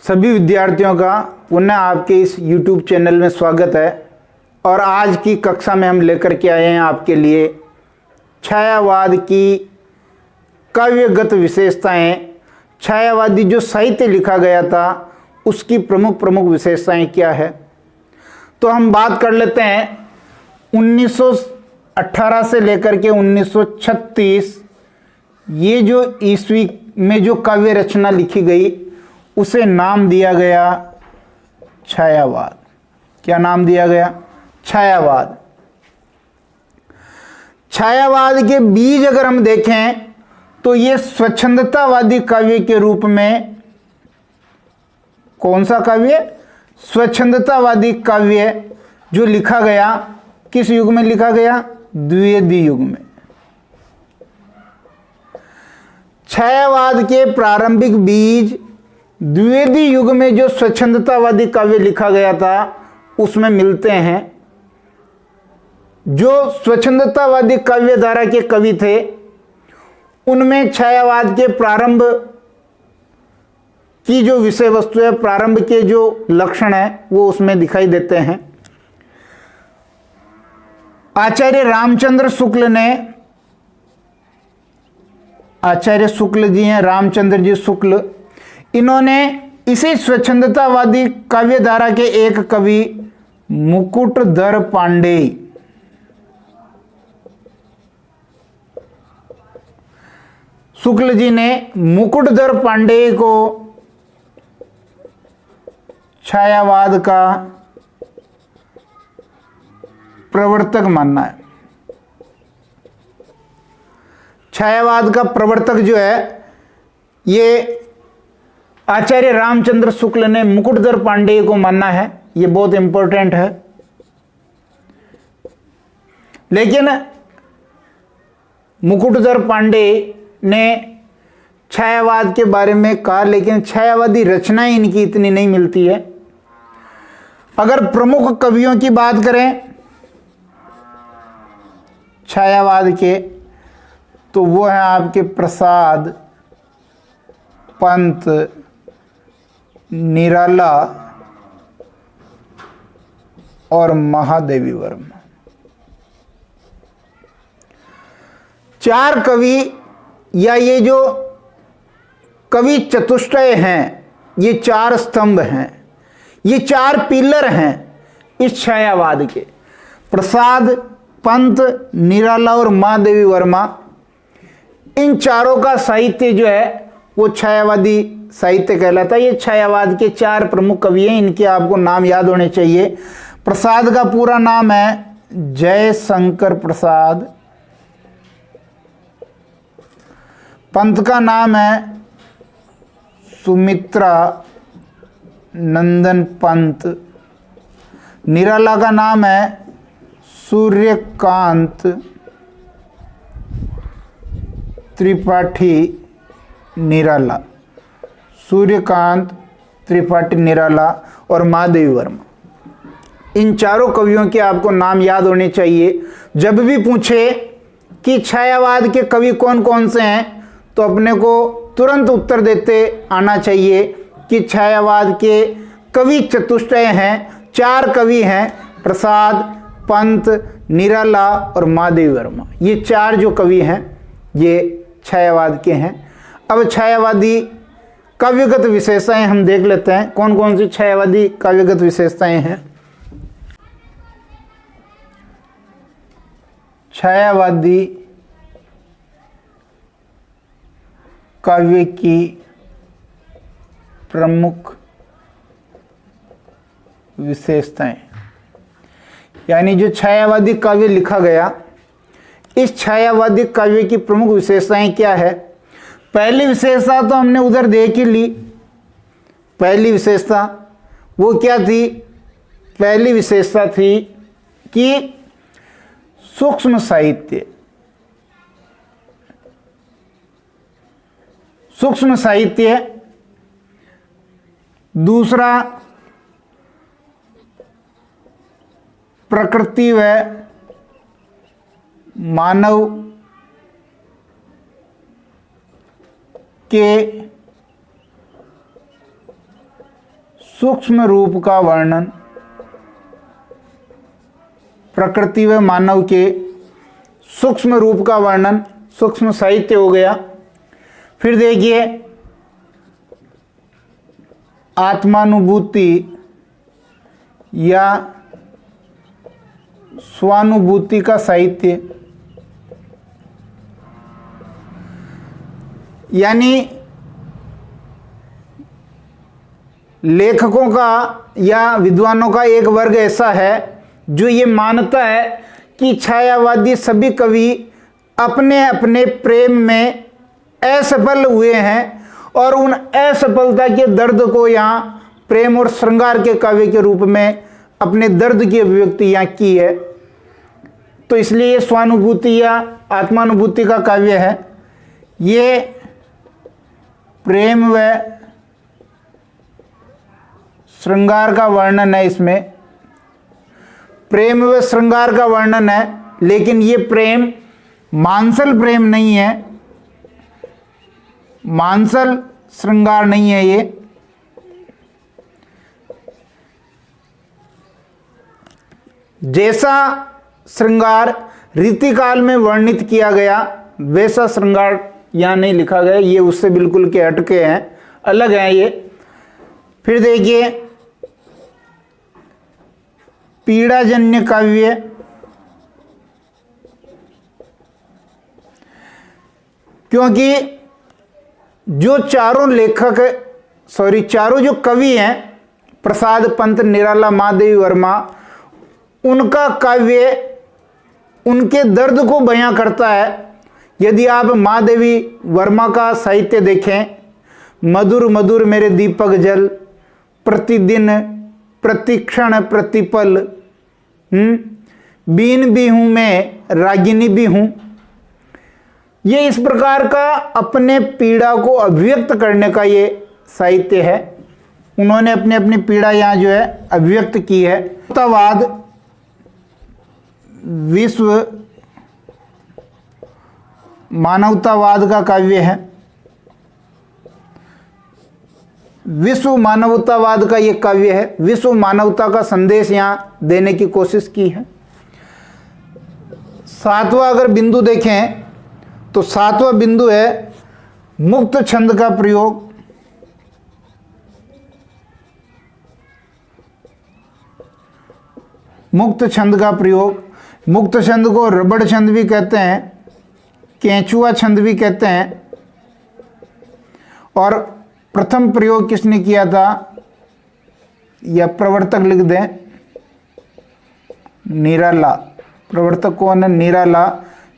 सभी विद्यार्थियों का पुनः आपके इस YouTube चैनल में स्वागत है। और आज की कक्षा में हम लेकर के आए हैं आपके लिए छायावाद की काव्यगत विशेषताएं। छायावादी जो साहित्य लिखा गया था उसकी प्रमुख प्रमुख विशेषताएं क्या है। तो हम बात कर लेते हैं 1918 से लेकर के 1936 ये जो ईस्वी में जो काव्य रचना लिखी गई उसे नाम दिया गया छायावाद। क्या नाम दिया गया? छायावाद। छायावाद के बीज अगर हम देखें तो ये स्वच्छंदतावादी काव्य के रूप में, कौन सा काव्य? स्वच्छंदतावादी काव्य जो लिखा गया, किस युग में लिखा गया? द्विवेदी युग में। छायावाद के प्रारंभिक बीज द्विवेदी युग में जो स्वच्छंदतावादी काव्य लिखा गया था उसमें मिलते हैं। जो स्वच्छंदतावादी काव्य धारा के कवि थे उनमें छायावाद के प्रारंभ की जो विषय वस्तु है, प्रारंभ के जो लक्षण है वो उसमें दिखाई देते हैं। आचार्य रामचंद्र शुक्ल ने, आचार्य शुक्ल जी हैं, रामचंद्र जी शुक्ल, इन्होंने इसी स्वच्छंदतावादी काव्य धारा के एक कवि मुकुटधर पांडेय, शुक्ल जी ने मुकुटधर पांडेय को छायावाद का प्रवर्तक मानना है। छायावाद का प्रवर्तक जो है ये आचार्य रामचंद्र शुक्ल ने मुकुटधर पांडेय को मानना है। ये बहुत इंपॉर्टेंट है। लेकिन मुकुटधर पांडेय ने छायावाद के बारे में कहा, लेकिन छायावादी रचनाएं इनकी इतनी नहीं मिलती है। अगर प्रमुख कवियों की बात करें छायावाद के तो वो है आपके प्रसाद, पंत, निराला और महादेवी वर्मा। चार कवि या ये जो कवि चतुष्टय हैं, ये चार स्तंभ हैं, ये चार पिलर हैं इस छायावाद के। प्रसाद, पंत, निराला और महादेवी वर्मा, इन चारों का साहित्य जो है वो छायावादी साहित्य कहलाता है। ये छायावाद के चार प्रमुख कवि हैं, इनके आपको नाम याद होने चाहिए। प्रसाद का पूरा नाम है जयशंकर प्रसाद। पंत का नाम है सुमित्रा नंदन पंत। निराला का नाम है सूर्यकांत त्रिपाठी निराला। सूर्यकांत त्रिपाठी निराला और महादेवी वर्मा, इन चारों कवियों के आपको नाम याद होने चाहिए। जब भी पूछे कि छायावाद के कवि कौन कौन से हैं तो अपने को तुरंत उत्तर देते आना चाहिए कि छायावाद के कवि चतुष्टय हैं, चार कवि हैं, प्रसाद, पंत, निराला और महादेवी वर्मा। ये चार जो कवि हैं ये छायावाद के हैं। अब छायावादी काव्यगत विशेषताएं हम देख लेते हैं। कौन कौन सी छायावादी काव्यगत विशेषताएं हैं? छायावादी काव्य की प्रमुख विशेषताएं, यानी जो छायावादी काव्य लिखा गया, इस छायावादी काव्य की प्रमुख विशेषताएं क्या है? पहली विशेषता तो हमने उधर देख ही ली। पहली विशेषता वो क्या थी? पहली विशेषता थी कि सूक्ष्म साहित्य। सूक्ष्म साहित्य। दूसरा प्रकृति व मानव के सूक्ष्म रूप का वर्णन, प्रकृति व मानव के सूक्ष्म रूप का वर्णन, सूक्ष्म साहित्य हो गया। फिर देखिए आत्मानुभूति या स्वानुभूति का साहित्य, यानी लेखकों का या विद्वानों का एक वर्ग ऐसा है जो ये मानता है कि छायावादी सभी कवि अपने अपने प्रेम में असफल हुए हैं और उन असफलता के दर्द को यहाँ प्रेम और श्रृंगार के काव्य के रूप में अपने दर्द की अभिव्यक्ति यहाँ की है। तो इसलिए ये स्वानुभूति या आत्मानुभूति का काव्य है। ये प्रेम व श्रृंगार का वर्णन है, इसमें प्रेम व श्रृंगार का वर्णन है, लेकिन ये प्रेम मांसल प्रेम नहीं है, मांसल श्रृंगार नहीं है। ये जैसा श्रृंगार रीतिकाल में वर्णित किया गया वैसा श्रृंगार यहां नहीं लिखा गया, ये उससे बिल्कुल के हटके हैं, अलग हैं ये। फिर देखिए पीड़ाजन्य काव्य, क्योंकि जो चारों जो कवि हैं, प्रसाद पंत, निराला, महादेवी वर्मा, उनका काव्य उनके दर्द को बयां करता है। यदि आप महादेवी वर्मा का साहित्य देखें, मधुर मधुर मेरे दीपक जल, प्रतिदिन प्रतिक्षण प्रतिपल, बीन भी हूं मैं रागिनी भी हूं, ये इस प्रकार का अपने पीड़ा को अभिव्यक्त करने का ये साहित्य है। उन्होंने अपनी अपनी पीड़ा यहाँ जो है अभिव्यक्त की है। मानवतावाद विश्व मानवतावाद का काव्य है, विश्व मानवतावाद का ये काव्य है। विश्व मानवता का संदेश यहाँ देने की कोशिश की है। सातवां अगर बिंदु देखें तो सातवां बिंदु है मुक्त छंद का प्रयोग। मुक्त छंद का प्रयोग, मुक्त छंद को रबड़ छंद भी कहते हैं, केंचुआ छंद भी कहते हैं। और प्रथम प्रयोग किसने किया था, या प्रवर्तक लिख दें, निराला। प्रवर्तक कौन है, निराला,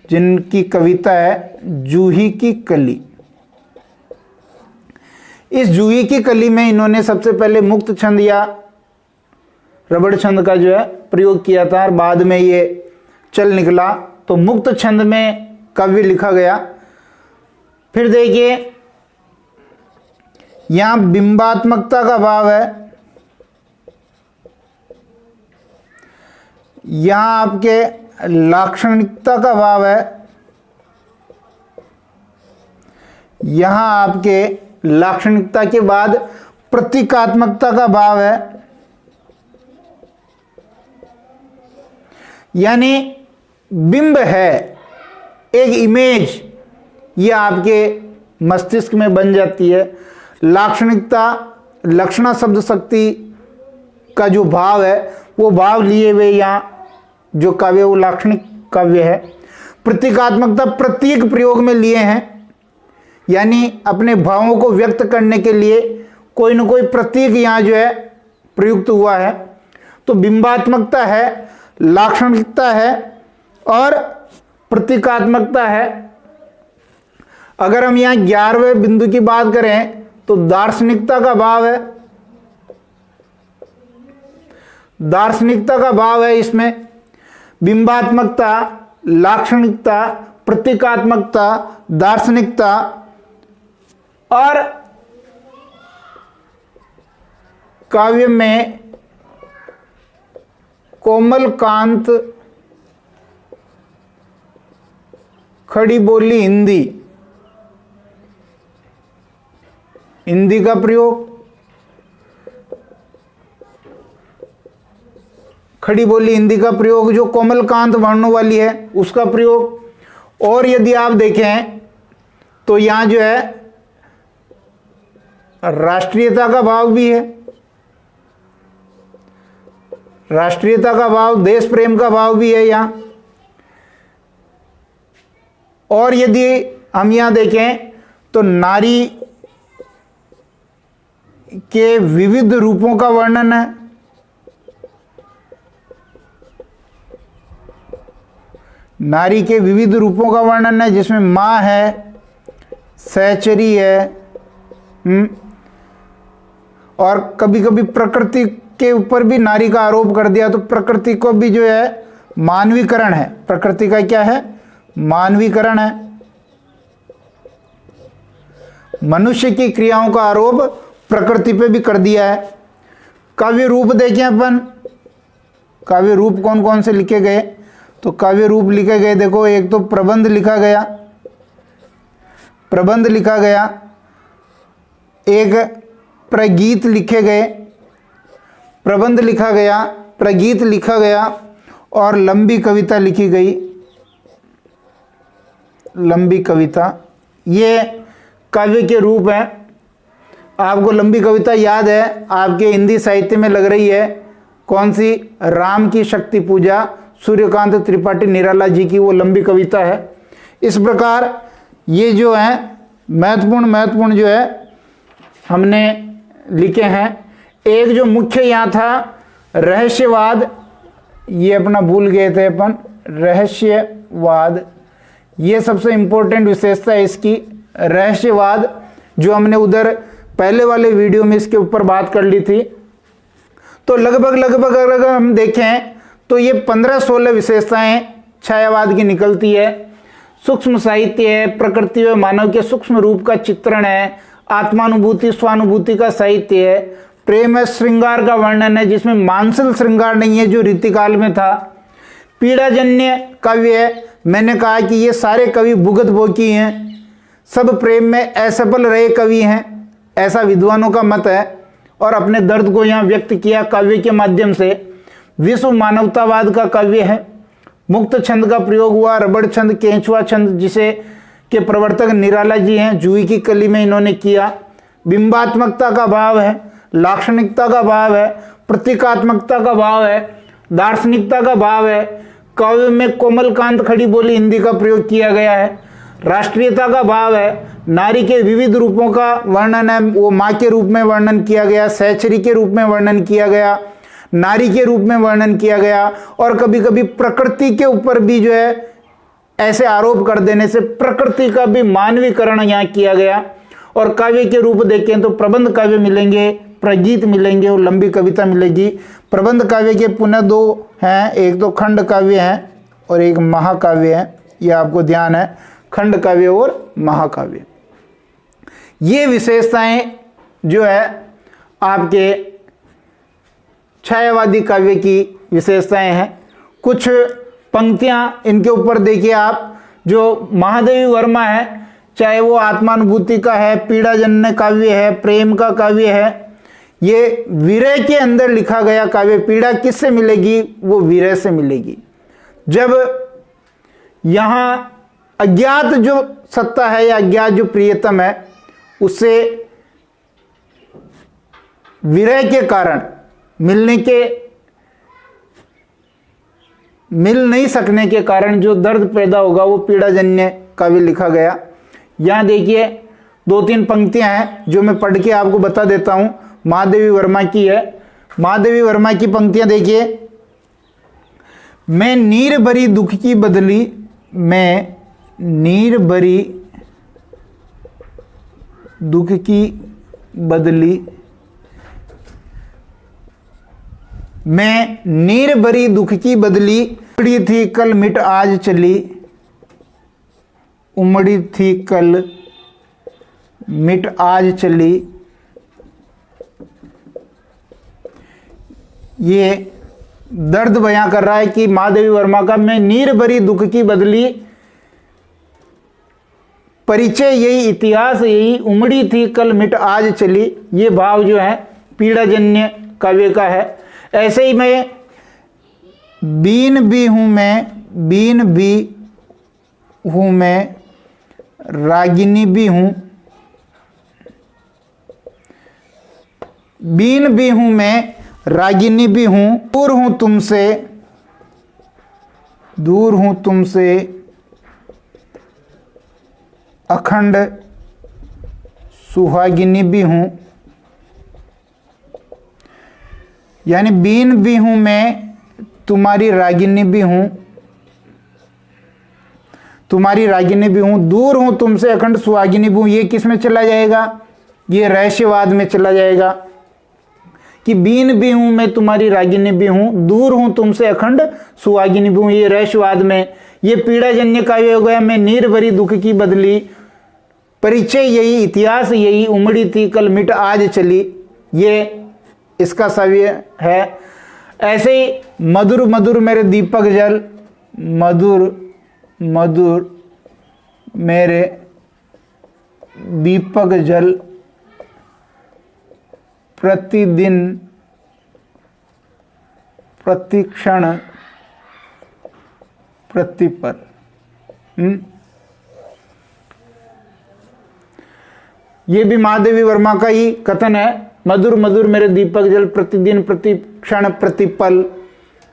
जिनकी कविता है जूही की कली। इस जूही की कली में इन्होंने सबसे पहले मुक्त छंद या रबड़ छंद का जो है प्रयोग किया था, और बाद में ये चल निकला तो मुक्त छंद में काव्य लिखा गया। फिर देखिए यहां बिंबात्मकता का भाव है, यहां आपके लाक्षणिकता का भाव है, यहां आपके लाक्षणिकता के बाद प्रतीकात्मकता का भाव है, यानी बिंब है, एक इमेज ये आपके मस्तिष्क में बन जाती है। लाक्षणिकता, लक्षणा शब्द शक्ति का जो भाव है वो भाव लिए हुए यहाँ जो काव्य वो लाक्षणिक काव्य है। प्रतीकात्मकता प्रतीक प्रयोग में लिए हैं, यानी अपने भावों को व्यक्त करने के लिए कोई न कोई प्रतीक यहाँ जो है प्रयुक्त हुआ है। तो बिंबात्मकता है, लाक्षणिकता है और प्रतीकात्मकता है। अगर हम यहाँ 11वें बिंदु की बात करें तो दार्शनिकता का भाव है, दार्शनिकता का भाव है इसमें। बिंबात्मकता, लाक्षणिकता, प्रतीकात्मकता, दार्शनिकता और काव्य में कोमलकांत, खड़ी बोली हिंदी, हिंदी का प्रयोग, खड़ी बोली हिंदी का प्रयोग, जो कोमलकांत वर्णों वाली है उसका प्रयोग। और यदि आप देखें तो यहां जो है राष्ट्रीयता का भाव भी है, राष्ट्रीयता का भाव, देश प्रेम का भाव भी है यहां। और यदि हम यहां देखें तो नारी के विविध रूपों का वर्णन है, नारी के विविध रूपों का वर्णन है, जिसमें मां है, सहचरी है, और कभी कभी प्रकृति के ऊपर भी नारी का आरोप कर दिया, तो प्रकृति को भी जो है मानवीकरण है, प्रकृति का क्या है, मानवीकरण है। मनुष्य की क्रियाओं का आरोप प्रकृति पे भी कर दिया है। काव्य रूप देखें अपन, काव्य रूप कौन कौन से लिखे गए, तो काव्य रूप लिखे गए, देखो एक तो प्रबंध लिखा गया, प्रबंध लिखा गया, एक प्रगीत लिखे गए, प्रबंध लिखा गया, प्रगीत लिखा गया, और लंबी कविता लिखी गई, लंबी कविता। ये काव्य के रूप हैं। आपको लंबी कविता याद है, आपके हिंदी साहित्य में लग रही है, कौन सी, राम की शक्ति पूजा, सूर्यकांत त्रिपाठी निराला जी की वो लंबी कविता है। इस प्रकार ये जो है महत्वपूर्ण जो है हमने लिखे हैं। एक जो मुख्य यहाँ था रहस्यवाद, ये अपना भूल गए थे अपन, रहस्यवाद, ये सबसे इंपॉर्टेंट विशेषता है इसकी, रहस्यवाद, जो हमने उधर पहले वाले वीडियो में इसके ऊपर बात कर ली थी। तो लगभग अगर हम देखें तो ये 15-16 विशेषताएं छायावाद की निकलती है। सूक्ष्म साहित्य है, प्रकृति व मानव के सूक्ष्म रूप का चित्रण है, आत्मानुभूति स्वानुभूति का साहित्य है, प्रेम है, श्रृंगार का वर्णन है, जिसमें मानसिक श्रृंगार नहीं है जो रीतिकाल में था, पीड़ाजन्य काव्य है। मैंने कहा कि ये सारे कवि भुगत भोगी हैं, सब प्रेम में असफल रहे कवि हैं, ऐसा विद्वानों का मत है, और अपने दर्द को यहाँ व्यक्त किया काव्य के माध्यम से। विश्व मानवतावाद का काव्य है, मुक्त छंद का प्रयोग हुआ, रबड़ छंद, केंचुआ छंद, जिसे के प्रवर्तक निराला जी हैं, जूही की कली में इन्होंने किया। बिंबात्मकता का भाव है, लाक्षणिकता का भाव है, प्रतीकात्मकता का भाव है, दार्शनिकता का भाव है। काव्य में कोमलकांत खड़ी बोली हिंदी का प्रयोग किया गया है। राष्ट्रीयता का भाव है, नारी के विविध रूपों का वर्णन है, वो माँ के रूप में वर्णन किया गया, सहचरी के रूप में वर्णन किया गया, नारी के रूप में वर्णन किया गया, और कभी कभी प्रकृति के ऊपर भी जो है ऐसे आरोप कर देने से प्रकृति का भी मानवीकरण यहाँ किया गया। और काव्य के रूप देखें तो प्रबंध काव्य मिलेंगे, प्रगीत मिलेंगे और लंबी कविता मिलेगी। प्रबंध काव्य के पुनः 2 हैं, एक तो खंड काव्य है और एक महाकाव्य है, यह आपको ध्यान है, खंड काव्य और महाकाव्य। ये विशेषताएं जो है आपके छायावादी काव्य की विशेषताएं हैं। कुछ पंक्तियां इनके ऊपर देखिए आप, जो महादेवी वर्मा है, चाहे वो आत्मानुभूति का है, पीड़ाजन्य काव्य है, प्रेम का काव्य है, ये विरह के अंदर लिखा गया काव्य। पीड़ा किससे मिलेगी, वो विरह से मिलेगी। जब यहां अज्ञात जो सत्ता है या अज्ञात जो प्रियतम है, उससे विरह के कारण मिल नहीं सकने के कारण जो दर्द पैदा होगा, वो पीड़ाजन्य काव्य लिखा गया। यहां देखिए 2-3 पंक्तियां हैं जो मैं पढ़ के आपको बता देता हूं, महादेवी वर्मा की है। महादेवी वर्मा की पंक्तियां देखिए। मैं नीर भरी दुख की बदली, मैं नीर भरी दुख की बदली, मैं नीर भरी दुख की बदली, उमड़ी थी कल मिट आज चली, उमड़ी थी कल मिट आज चली। ये दर्द बयां कर रहा है कि महादेवी वर्मा का मैं नीर भरी दुख की बदली, परिचय यही, इतिहास यही, उमड़ी थी कल मिट आज चली। ये भाव जो है पीड़ाजन्य काव्य का है। ऐसे ही मैं बीन भी हूँ मैं, रागिनी भी हूँ, बीन भी हूँ मैं, रागिनी भी हूँ, दूर हूँ तुमसे, अखंड सुहागिनी भी हूँ। यानी बीन भी हूँ मैं, तुम्हारी रागिनी भी हूँ, दूर हूँ तुमसे, अखंड सुहागिनी भी हूँ। ये किस में चला जाएगा? ये रहस्यवाद में चला जाएगा कि बीन भी हूँ मैं, तुम्हारी रागिनी भी हूँ, दूर हूँ तुमसे, अखंड सुहागिनी भी हूँ। ये रहस्यवाद में, ये पीड़ाजन्य काव्य हो गया। मैं नीर भरी दुख की बदली, परिचय यही, इतिहास यही, उमड़ी थी कल मिट आज चली, ये इसका काव्य है। ऐसे ही मधुर मधुर मेरे दीपक जल, मधुर मधुर मेरे दीपक जल, प्रतिदिन प्रतिक्षण प्रतिपल। ये भी महादेवी वर्मा का ही कथन है, मधुर मधुर मेरे दीपक जल, प्रतिदिन प्रतिक्षण प्रतिपल।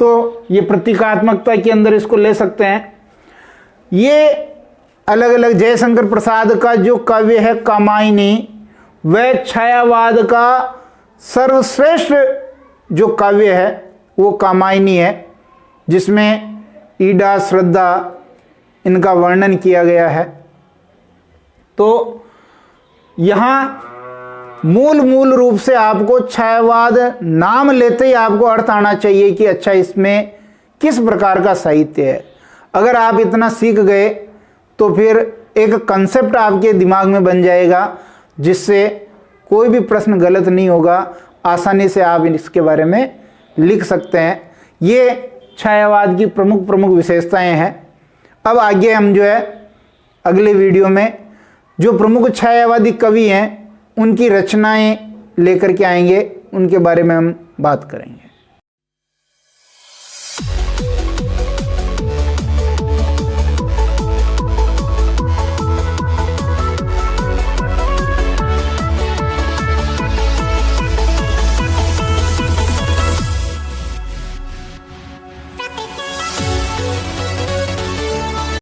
तो ये प्रतीकात्मकता के अंदर इसको ले सकते हैं। ये अलग अलग जयशंकर प्रसाद का जो काव्य है कामायनी, वह छायावाद का सर्वश्रेष्ठ जो काव्य है वो कामायनी है, जिसमें ईडा श्रद्धा इनका वर्णन किया गया है। तो यहाँ मूल रूप से आपको छायावाद नाम लेते ही आपको अर्थ आना चाहिए कि अच्छा इसमें किस प्रकार का साहित्य है। अगर आप इतना सीख गए तो फिर एक कंसेप्ट आपके दिमाग में बन जाएगा, जिससे कोई भी प्रश्न गलत नहीं होगा, आसानी से आप इसके बारे में लिख सकते हैं। ये छायावाद की प्रमुख विशेषताएं हैं। अब आगे हम जो है अगले वीडियो में जो प्रमुख छायावादी कवि हैं उनकी रचनाएं लेकर के आएंगे, उनके बारे में हम बात करेंगे।